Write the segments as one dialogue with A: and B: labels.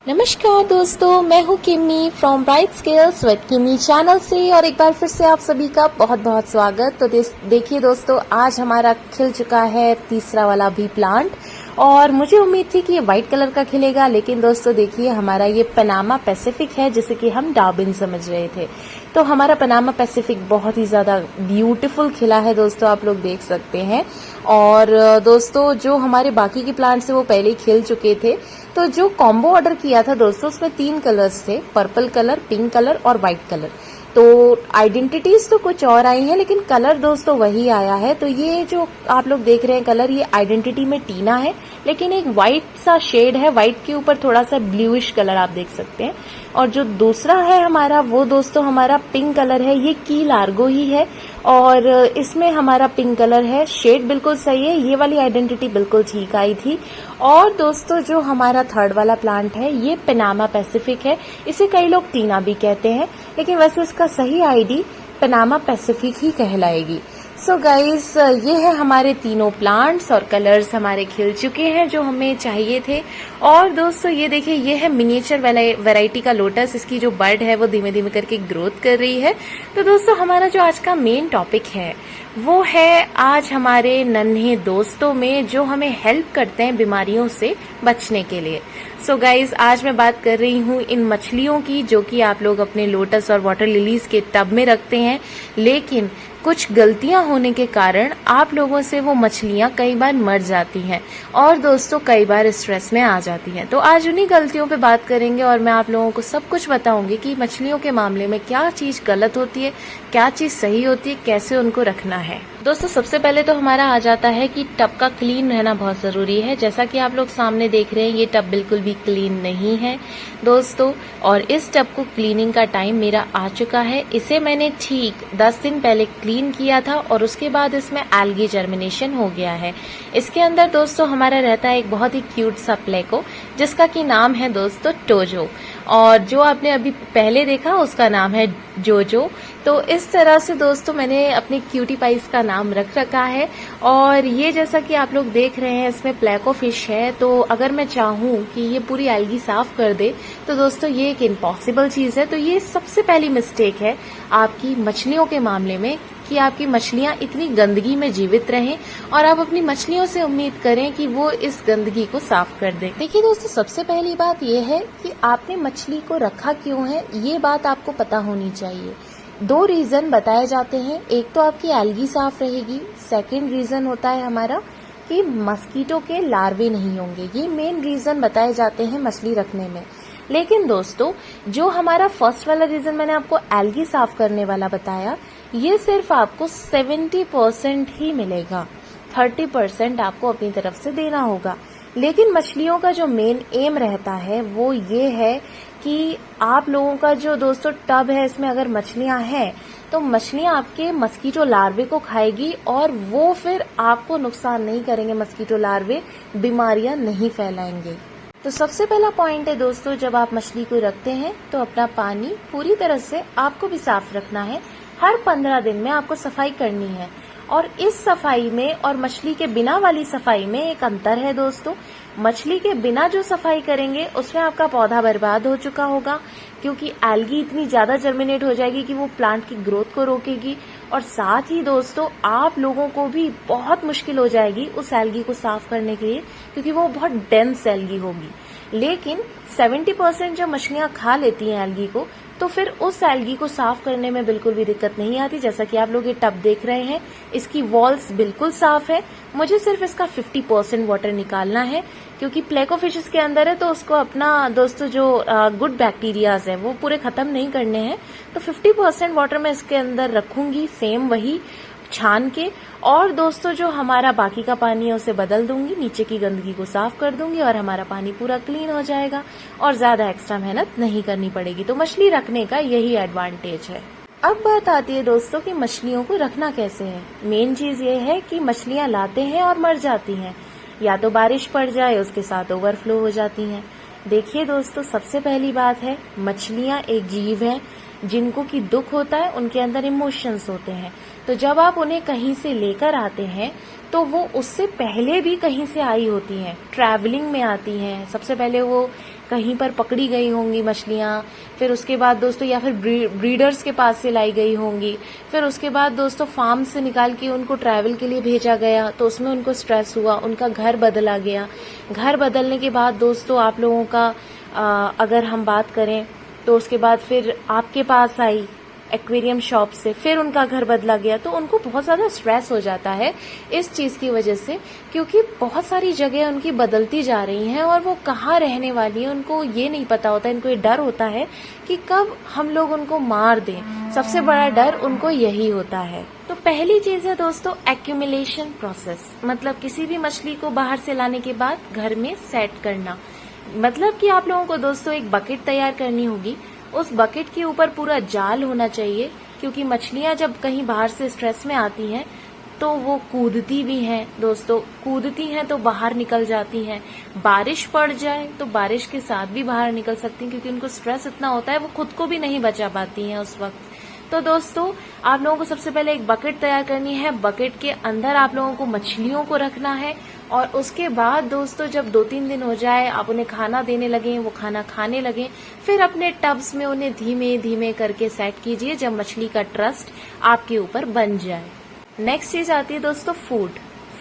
A: नमस्कार दोस्तों, मैं हूँ Kimmi from bright skills with Kimmi channel से और एक बार फिर से आप सभी का बहुत बहुत स्वागत। तो देखिए दोस्तों, आज हमारा खिल चुका है तीसरा वाला भी प्लांट और मुझे उम्मीद थी कि ये व्हाइट कलर का खिलेगा, लेकिन दोस्तों देखिए हमारा ये पनामा पैसिफिक है जिसे कि हम डार्बिन समझ रहे थे। तो हमारा पनामा पैसिफिक बहुत ही ज़्यादा ब्यूटीफुल खिला है दोस्तों, आप लोग देख सकते हैं। और दोस्तों जो हमारे बाकी के प्लांट्स थे वो पहले ही खिल चुके थे। तो जो कॉम्बो ऑर्डर किया था दोस्तों उसमें 3 कलर्स थे, पर्पल कलर, पिंक कलर और व्हाइट कलर। तो आइडेंटिटीज तो कुछ और आई हैं लेकिन कलर दोस्तों वही आया है। तो ये जो आप लोग देख रहे हैं कलर, ये आइडेंटिटी में टीना है लेकिन एक व्हाइट सा शेड है, व्हाइट के ऊपर थोड़ा सा ब्लूइश कलर आप देख सकते हैं। और जो दूसरा है हमारा वो दोस्तों हमारा पिंक कलर है, ये की लार्गो ही है और इसमें हमारा पिंक कलर है, शेड बिल्कुल सही है, ये वाली आइडेंटिटी बिल्कुल ठीक आई थी। और दोस्तों जो हमारा थर्ड वाला प्लांट है ये पनामा पैसिफिक है, इसे कई लोग टीना भी कहते हैं लेकिन वैसे इसका सही आईडी पनामा पैसिफिक ही कहलाएगी। सो गाइस, ये है हमारे तीनों प्लांट्स और कलर्स हमारे खिल चुके हैं जो हमें चाहिए थे। और दोस्तों ये देखिए, ये है मिनिएचर वैरायटी का लोटस, इसकी जो बर्ड है वो धीमे धीमे करके ग्रोथ कर रही है। तो दोस्तों हमारा जो आज का मेन टॉपिक है वो है आज हमारे नन्हे दोस्तों में जो हमें हेल्प करते हैं बीमारियों से बचने के लिए। सो गाइज, आज मैं बात कर रही हूँ इन मछलियों की जो कि आप लोग अपने लोटस और वाटर लिलीज के टब में रखते हैं, लेकिन कुछ गलतियां होने के कारण आप लोगों से वो मछलियां कई बार मर जाती हैं और दोस्तों कई बार स्ट्रेस में आ जाती हैं। तो आज उन्हीं गलतियों पे बात करेंगे और मैं आप लोगों को सब कुछ बताऊंगी कि मछलियों के मामले में क्या चीज गलत होती है, क्या चीज सही होती है, कैसे उनको रखना है। दोस्तों सबसे पहले तो हमारा आ जाता है कि टब का क्लीन रहना बहुत जरूरी है। जैसा कि आप लोग सामने देख रहे हैं ये टब बिल्कुल भी क्लीन नहीं है दोस्तों, और इस टब को क्लीनिंग का टाइम मेरा आ चुका है। इसे मैंने ठीक 10 दिन पहले क्लीन किया था और उसके बाद इसमें एल्गी जर्मिनेशन हो गया है। इसके अंदर दोस्तों हमारा रहता है एक बहुत ही क्यूट सा प्लेको जिसका की नाम है दोस्तों टोजो, और जो आपने अभी पहले देखा उसका नाम है जोजो। तो इस तरह से दोस्तों मैंने अपनी क्यूटी पाइस का नाम रख रखा है। और ये जैसा कि आप लोग देख रहे हैं इसमें प्लेको फिश है, तो अगर मैं चाहूं कि ये पूरी एल्गी साफ कर दे तो दोस्तों ये एक इम्पॉसिबल चीज है। तो ये सबसे पहली मिस्टेक है आपकी मछलियों के मामले में कि आपकी मछलियां इतनी गंदगी में जीवित रहें और आप अपनी मछलियों से उम्मीद करें कि वो इस गंदगी को साफ कर दें। देखिए दोस्तों, सबसे पहली बात ये है कि आपने मछली को रखा क्यों है, ये बात आपको पता होनी चाहिए। 2 रीजन बताए जाते हैं, एक तो आपकी एल्गी साफ रहेगी, सेकेंड रीजन होता है हमारा कि मस्कीटो के लार्वे नहीं होंगे। ये मेन रीजन बताए जाते हैं मछली रखने में। लेकिन दोस्तों जो हमारा फर्स्ट वाला रीजन मैंने आपको एल्गी साफ करने वाला बताया, ये सिर्फ आपको 70% ही मिलेगा, 30% आपको अपनी तरफ से देना होगा। लेकिन मछलियों का जो मेन एम रहता है वो ये है कि आप लोगों का जो दोस्तों टब है इसमें अगर मछलियां हैं तो मछलियां आपके मस्कीटो लार्वे को खाएगी और वो फिर आपको नुकसान नहीं करेंगे। मस्कीटो लार्वे बीमारियां नहीं फैलाएंगे। तो सबसे पहला पॉइंट है दोस्तों, जब आप मछली को रखते हैं तो अपना पानी पूरी तरह से आपको भी साफ रखना है। हर 15 दिन में आपको सफाई करनी है और इस सफाई में और मछली के बिना वाली सफाई में एक अंतर है दोस्तों। मछली के बिना जो सफाई करेंगे उसमें आपका पौधा बर्बाद हो चुका होगा, क्योंकि एल्गी इतनी ज्यादा जर्मिनेट हो जाएगी कि वो प्लांट की ग्रोथ को रोकेगी और साथ ही दोस्तों आप लोगों को भी बहुत मुश्किल हो जाएगी उस एल्गी को साफ करने के लिए, क्योंकि वो बहुत डेंस एल्गी होगी। लेकिन 70% जो मछलियां खा लेती हैं एल्गी को, तो फिर उस एल्गी को साफ करने में बिल्कुल भी दिक्कत नहीं आती। जैसा कि आप लोग ये टब देख रहे हैं, इसकी वॉल्स बिल्कुल साफ है, मुझे सिर्फ इसका 50% वाटर निकालना है क्योंकि प्लेको फिशेस के अंदर है तो उसको अपना दोस्तों जो गुड बैक्टीरियाज है वो पूरे खत्म नहीं करने हैं। तो 50% वाटर मैं इसके अंदर रखूंगी, सेम वही छान के। और दोस्तों जो हमारा बाकी का पानी है उसे बदल दूंगी, नीचे की गंदगी को साफ कर दूंगी और हमारा पानी पूरा क्लीन हो जाएगा और ज्यादा एक्स्ट्रा मेहनत नहीं करनी पड़ेगी। तो मछली रखने का यही एडवांटेज है। अब बात आती है दोस्तों कि मछलियों को रखना कैसे है। मेन चीज ये है कि मछलियां लाते हैं और मर जाती हैं, या तो बारिश पड़ जाए उसके साथ ओवरफ्लो हो जाती हैं। देखिए दोस्तों, सबसे पहली बात है मछलियां एक जीव है जिनको की दुख होता है, उनके अंदर इमोशंस होते हैं। तो जब आप उन्हें कहीं से लेकर आते हैं तो वो उससे पहले भी कहीं से आई होती हैं, ट्रैवलिंग में आती हैं। सबसे पहले वो कहीं पर पकड़ी गई होंगी मछलियाँ, फिर उसके बाद दोस्तों या फिर ब्रीडर्स के पास से लाई गई होंगी, फिर उसके बाद दोस्तों फार्म से निकाल के उनको ट्रैवल के लिए भेजा गया, तो उसमें उनको स्ट्रेस हुआ, उनका घर बदला गया। घर बदलने के बाद दोस्तों आप लोगों का अगर हम बात करें तो उसके बाद फिर आपके पास आई एक्वेरियम शॉप से, फिर उनका घर बदला गया, तो उनको बहुत ज़्यादा स्ट्रेस हो जाता है इस चीज़ की वजह से, क्योंकि बहुत सारी जगह उनकी बदलती जा रही हैं और वो कहाँ रहने वाली है उनको ये नहीं पता होता। इनको ये डर होता है कि कब हम लोग उनको मार दें, सबसे बड़ा डर उनको यही होता है। तो पहली चीज़ है दोस्तों एक्यूमुलेशन प्रोसेस, मतलब किसी भी मछली को बाहर से लाने के बाद घर में सेट करना। मतलब कि आप लोगों को दोस्तों एक बकेट तैयार करनी होगी, उस बकेट के ऊपर पूरा जाल होना चाहिए, क्योंकि मछलियां जब कहीं बाहर से स्ट्रेस में आती हैं तो वो कूदती भी हैं दोस्तों, कूदती हैं तो बाहर निकल जाती हैं। बारिश पड़ जाए तो बारिश के साथ भी बाहर निकल सकती हैं, क्योंकि उनको स्ट्रेस इतना होता है वो खुद को भी नहीं बचा पाती हैं उस वक्त। तो दोस्तों आप लोगों को सबसे पहले एक बकेट तैयार करनी है, बकेट के अंदर आप लोगों को मछलियों को रखना है, और उसके बाद दोस्तों जब 2-3 दिन हो जाए, आप उन्हें खाना देने लगे, वो खाना खाने लगे, फिर अपने टब्स में उन्हें धीमे धीमे करके सेट कीजिए जब मछली का ट्रस्ट आपके ऊपर बन जाए। नेक्स्ट चीज आती है दोस्तों फूड।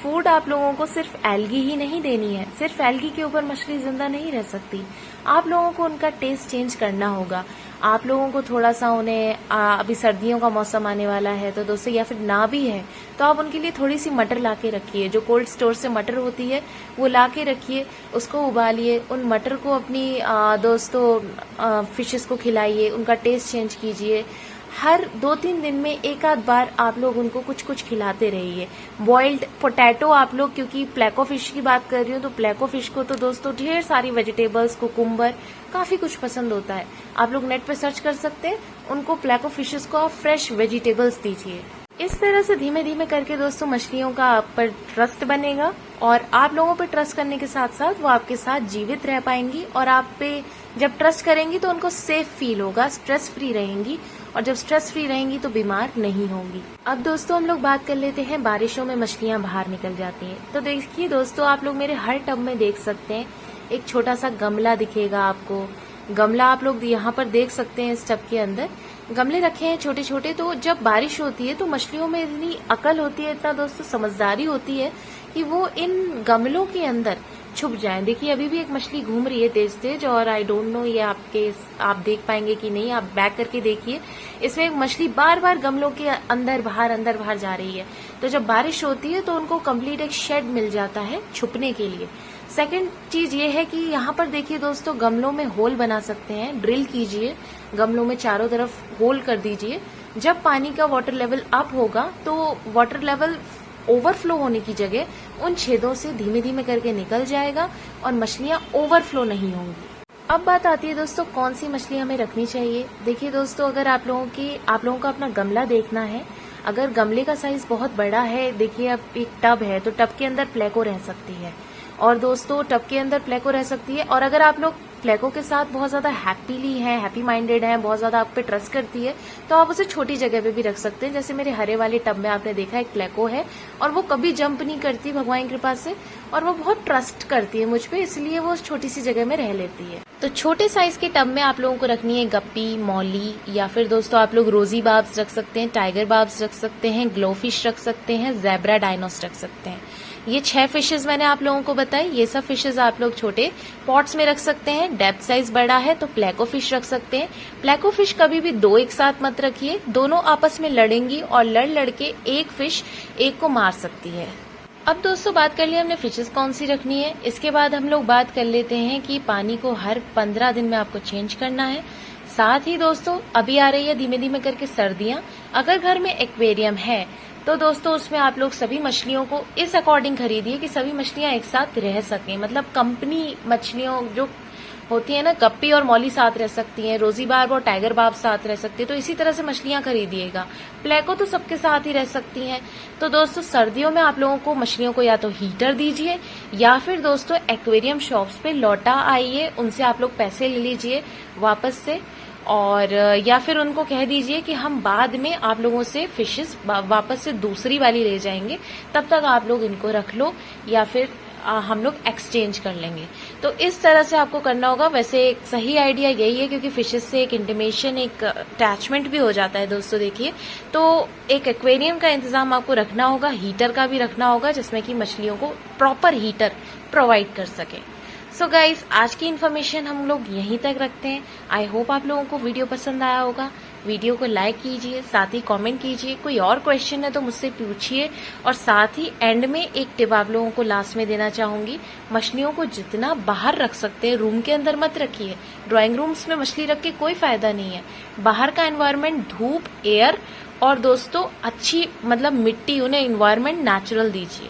A: फूड आप लोगों को सिर्फ एल्गी ही नहीं देनी है, सिर्फ एल्गी के ऊपर मछली जिंदा नहीं रह सकती, आप लोगों को उनका टेस्ट चेंज करना होगा। आप लोगों को थोड़ा सा उन्हें अभी सर्दियों का मौसम आने वाला है तो दोस्तों, या फिर ना भी है तो आप उनके लिए थोड़ी सी मटर ला के रखिए, जो कोल्ड स्टोर से मटर होती है वो ला के रखिए, उसको उबालिए, उन मटर को अपनी दोस्तों फिशेस को खिलाइए, उनका टेस्ट चेंज कीजिए। हर 2-3 दिन में एक आध बार आप लोग उनको कुछ कुछ खिलाते रहिए। बॉइल्ड पोटैटो आप लोग, क्योंकि प्लेको फिश की बात कर रही हूँ तो प्लेको फिश को तो दोस्तों ढेर सारी वेजिटेबल्स, कुकुम्बर, काफी कुछ पसंद होता है। आप लोग नेट पे सर्च कर सकते हैं, उनको प्लेको फिशेस को आप फ्रेश वेजिटेबल्स दीजिए। इस तरह से धीमे धीमे करके दोस्तों मछलियों का आप पर ट्रस्ट बनेगा, और आप लोगों पर ट्रस्ट करने के साथ साथ वो आपके साथ जीवित रह पाएंगी, और आप पे जब ट्रस्ट करेंगी तो उनको सेफ फील होगा, स्ट्रेस फ्री रहेंगी, और जब स्ट्रेस फ्री रहेंगी तो बीमार नहीं होंगी। अब दोस्तों हम लोग बात कर लेते हैं बारिशों में मछलियां बाहर निकल जाती हैं। तो देखिए दोस्तों, आप लोग मेरे हर टब में देख सकते हैं एक छोटा सा गमला दिखेगा आपको। गमला आप लोग यहाँ पर देख सकते हैं, इस टब के अंदर गमले रखे हैं छोटे छोटे। तो जब बारिश होती है तो मछलियों में इतनी अकल होती है, इतना दोस्तों समझदारी होती है कि वो इन गमलों के अंदर छुप जाएं। देखिए अभी भी एक मछली घूम रही है तेज तेज, और आई डोंट नो ये आप देख पाएंगे कि नहीं, आप बैक करके देखिए। इसमें एक मछली बार बार गमलों के अंदर बाहर जा रही है। तो जब बारिश होती है तो उनको कंप्लीट एक शेड मिल जाता है छुपने के लिए। सेकंड चीज ये है कि यहाँ पर देखिए दोस्तों, गमलों में होल बना सकते हैं, ड्रिल कीजिए, गमलों में चारों तरफ होल कर दीजिए। जब पानी का वाटर लेवल अप होगा तो वाटर लेवल ओवरफ्लो होने की जगह उन छेदों से धीमे धीमे करके निकल जाएगा और मछलियां ओवरफ्लो नहीं होंगी। अब बात आती है दोस्तों कौन सी मछली हमें रखनी चाहिए। देखिए दोस्तों, अगर आप लोगों का अपना गमला देखना है, अगर गमले का साइज बहुत बड़ा है, देखिए अब एक टब है तो टब के अंदर प्लेको रह सकती है, और दोस्तों टब के अंदर प्लेको रह सकती है। और अगर आप लोग प्लेको के साथ बहुत ज्यादा हैप्पी माइंडेड हैं, बहुत ज्यादा आप पे ट्रस्ट करती है, तो आप उसे छोटी जगह पे भी रख सकते हैं। जैसे मेरे हरे वाले टब में आपने देखा एक प्लेको है, और वो कभी जंप नहीं करती भगवान की कृपा से, और वो बहुत ट्रस्ट करती है मुझ पे, इसलिए वो छोटी सी जगह में रह लेती है। तो छोटे साइज के टब में आप लोगों को रखनी है गप्पी, मौली, या फिर दोस्तों आप लोग रोजी बाब्स रख सकते हैं, टाइगर बाब्स रख सकते हैं, ग्लोफिश रख सकते हैं, ज़ेब्रा डायनोस रख सकते हैं। ये 6 फिशेज मैंने आप लोगों को बताई। ये सब फिशेज आप लोग छोटे पॉट्स में रख सकते हैं। डेप्थ साइज बड़ा है तो प्लेको फिश रख सकते हैं। प्लेको फिश कभी भी 2 एक साथ मत रखिए, दोनों आपस में लड़ेंगी और लड़ के एक फिश एक को मार सकती है। अब दोस्तों बात कर लिया हमने फिशेज कौन सी रखनी है। इसके बाद हम लोग बात कर लेते हैं कि पानी को हर 15 दिन में आपको चेंज करना है। साथ ही दोस्तों अभी आ रही है धीमे धीमे करके सर्दियां। अगर घर में एक्वेरियम है तो दोस्तों उसमें आप लोग सभी मछलियों को इस अकॉर्डिंग खरीदिए कि सभी मछलियां एक साथ रह सकें। मतलब कंपनी मछलियों जो होती है ना, गप्पी और मौली साथ रह सकती हैं, रोजी बार्ब और टाइगर बार्ब साथ रह सकती है, तो इसी तरह से मछलियां खरीदिएगा। प्लेको तो सबके साथ ही रह सकती हैं। तो दोस्तों सर्दियों में आप लोगों को मछलियों को या तो हीटर दीजिए, या फिर दोस्तों एक्वेरियम शॉप्स पे लौटा आइए, उनसे आप लोग पैसे ले लीजिए वापस से, और या फिर उनको कह दीजिए कि हम बाद में आप लोगों से फिशेस वापस से दूसरी वाली ले जाएंगे, तब तक आप लोग इनको रख लो, या फिर हम लोग एक्सचेंज कर लेंगे। तो इस तरह से आपको करना होगा। वैसे एक सही आइडिया यही है, क्योंकि फिशेस से एक इंटीमेशन, एक अटैचमेंट भी हो जाता है दोस्तों। देखिए, तो एक एक्वेरियम का इंतजाम आपको रखना होगा, हीटर का भी रखना होगा, जिसमें कि मछलियों को प्रॉपर हीटर प्रोवाइड कर सके। सो गाइज, आज की इन्फॉर्मेशन हम लोग यहीं तक रखते हैं। आई होप आप लोगों को वीडियो पसंद आया होगा। वीडियो को लाइक कीजिए, साथ ही कमेंट कीजिए। कोई और क्वेश्चन है तो मुझसे पूछिए। और साथ ही एंड में एक टिप आप लोगों को लास्ट में देना चाहूंगी, मछलियों को जितना बाहर रख सकते हैं, रूम के अंदर मत रखिए। ड्राइंग रूम्स में मछली रख के कोई फायदा नहीं है। बाहर का एनवायरनमेंट, धूप, एयर और दोस्तों अच्छी मतलब मिट्टी, उन्हें एनवायरनमेंट नेचुरल दीजिए।